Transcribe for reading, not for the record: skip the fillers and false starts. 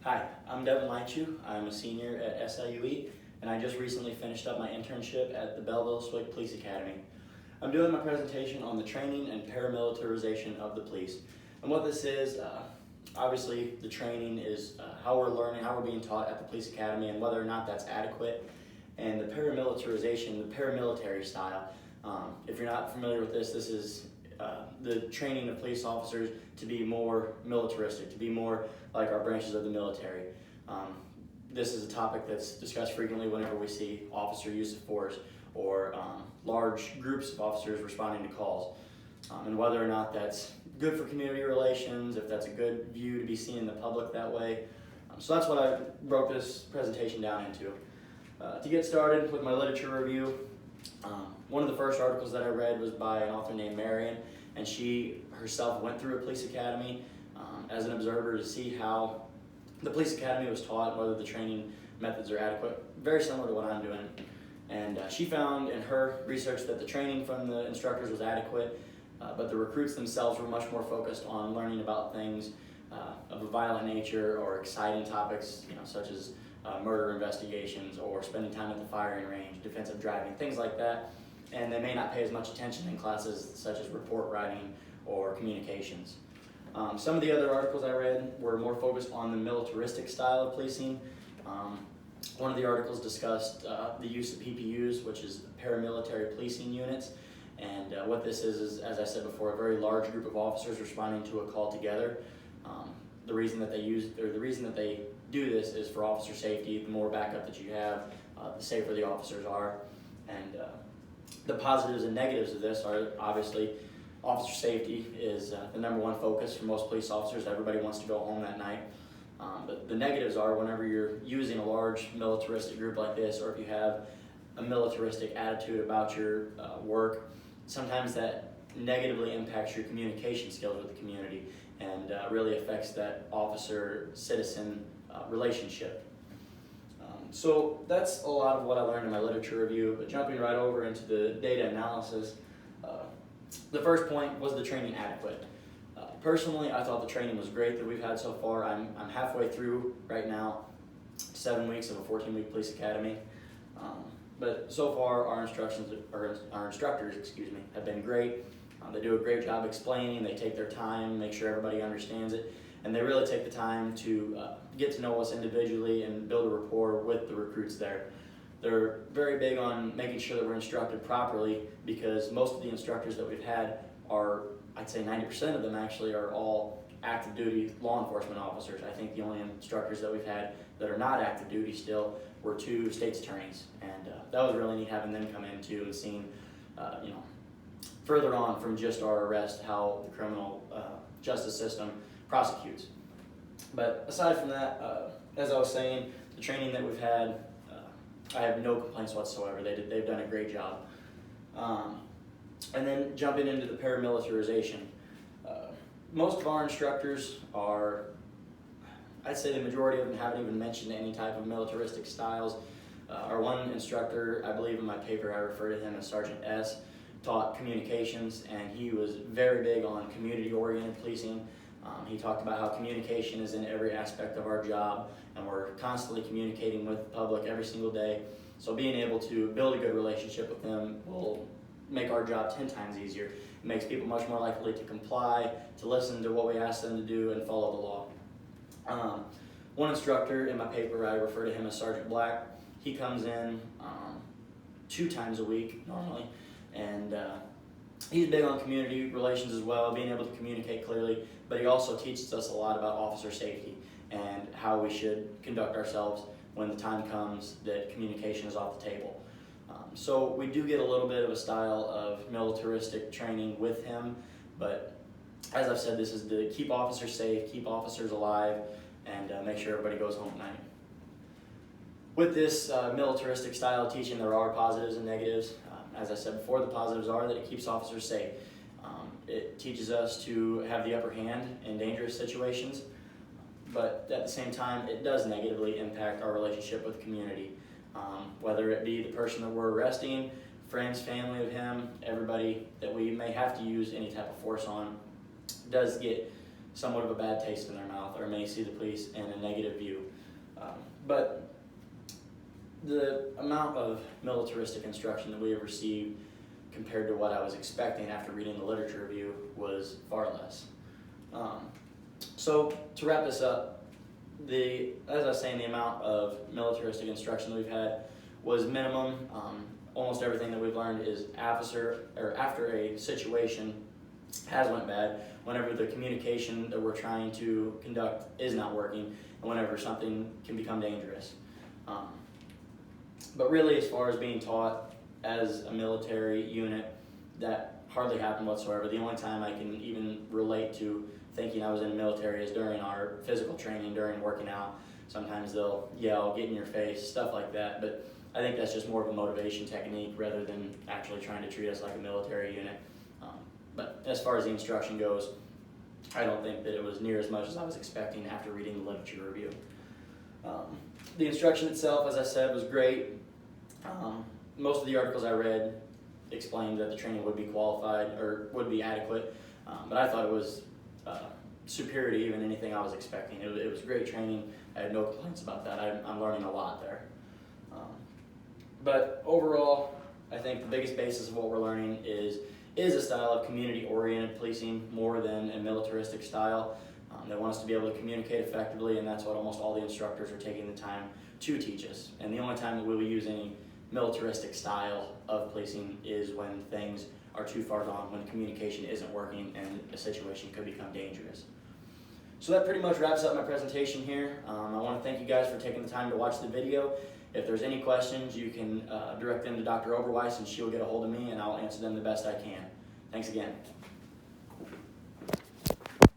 Hi, I'm Devon Leitschuh. I'm a senior at SIUE, and I just recently finished up my internship at the Belleville Police Academy. I'm doing my presentation on the training and paramilitarization of the police. And what this is, obviously the training is how we're learning, how we're being taught at the police academy and whether or not that's adequate. And the paramilitarization, the paramilitary style, if you're not familiar with this, this is the training of police officers to be more militaristic, to be more like our branches of the military. This is a topic that's discussed frequently whenever we see officer use of force or large groups of officers responding to calls, and whether or not that's good for community relations, if that's a good view to be seen in the public that way. So that's what I broke this presentation down into. To get started with my literature review, one of the first articles that I read was by an author named Marion, and she herself went through a police academy as an observer to see how the police academy was taught, whether the training methods are adequate, very similar to what I'm doing. And she found in her research that the training from the instructors was adequate, but the recruits themselves were much more focused on learning about things of a violent nature or exciting topics, such as murder investigations or spending time at the firing range, defensive driving, things like that. And they may not pay as much attention in classes such as report writing or communications. Some of the other articles I read were more focused on the militaristic style of policing. One of the articles discussed the use of PPUs, which is paramilitary policing units. And what this is, as I said before, a very large group of officers responding to a call together. The reason that they do this is for officer safety. The more backup that you have, the safer the officers are. And the positives and negatives of this are obviously officer safety is the number one focus for most police officers. Everybody wants to go home that night. But the negatives are whenever you're using a large militaristic group like this, or if you have a militaristic attitude about your work, sometimes that negatively impacts your communication skills with the community and really affects that officer-citizen relationship. So that's a lot of what I learned in my literature review, but jumping right over into the data analysis, the first point was the training adequate. Personally, I thought the training was great that we've had so far. I'm halfway through right now, 7 weeks of a 14-week police academy. But so far, our instructors, have been great. They do a great job explaining. They take their time, make sure everybody understands it, and they really take the time to get to know us individually and build a rapport with the recruits there. They're very big on making sure that we're instructed properly, because most of the instructors that we've had are, I'd say 90% of them actually, are all active duty law enforcement officers. I think the only instructors that we've had that are not active duty still were 2 state's attorneys, and that was really neat having them come in too and seeing, further on from just our arrest, how the criminal justice system prosecutes. But aside from that, as I was saying, the training that we've had, I have no complaints whatsoever. They've done a great job. And then jumping into the paramilitarization, most of our instructors are, I'd say the majority of them haven't even mentioned any type of militaristic styles. Our one instructor, I believe in my paper I refer to him as Sergeant S, taught communications, and he was very big on community-oriented policing. He talked about how communication is in every aspect of our job, and we're constantly communicating with the public every single day. So being able to build a good relationship with them will make our job 10 times easier. It makes people much more likely to comply, to listen to what we ask them to do, and follow the law. One instructor in my paper, I refer to him as Sergeant Black. He comes in 2 times a week normally, and he's big on community relations as well, being able to communicate clearly, but he also teaches us a lot about officer safety and how we should conduct ourselves when the time comes that communication is off the table. So we do get a little bit of a style of militaristic training with him, but as I've said, this is to keep officers safe, keep officers alive, and make sure everybody goes home at night. With this militaristic style of teaching, there are positives and negatives. As I said before, the positives are that it keeps officers safe. It teaches us to have the upper hand in dangerous situations, but at the same time, it does negatively impact our relationship with the community. Whether it be the person that we're arresting, friends, family of him, everybody that we may have to use any type of force on, does get somewhat of a bad taste in their mouth or may see the police in a negative view. But the amount of militaristic instruction that we have received compared to what I was expecting after reading the literature review was far less. So to wrap this up, as I was saying, the amount of militaristic instruction that we've had was minimum. Almost everything that we've learned is after a situation has went bad, whenever the communication that we're trying to conduct is not working, and whenever something can become dangerous. But really, as far as being taught as a military unit, that hardly happened whatsoever. The only time I can even relate to thinking I was in the military is during our physical training, during working out. Sometimes they'll yell, get in your face, stuff like that. But I think that's just more of a motivation technique rather than actually trying to treat us like a military unit. But as far as the instruction goes, I don't think that it was near as much as I was expecting after reading the literature review. The instruction itself, as I said, was great. Most of the articles I read explained that the training would be qualified or would be adequate, but I thought it was superior to even anything I was expecting. It was great training. I had no complaints about that. I'm learning a lot there. But overall, I think the biggest basis of what we're learning is a style of community-oriented policing more than a militaristic style. They want us to be able to communicate effectively, and that's what almost all the instructors are taking the time to teach us. And the only time that we will use any militaristic style of policing is when things are too far gone, when communication isn't working and a situation could become dangerous. So that pretty much wraps up my presentation here. I want to thank you guys for taking the time to watch the video. If there's any questions, you can direct them to Dr. Oberweis and she'll get a hold of me and I'll answer them the best I can. Thanks again.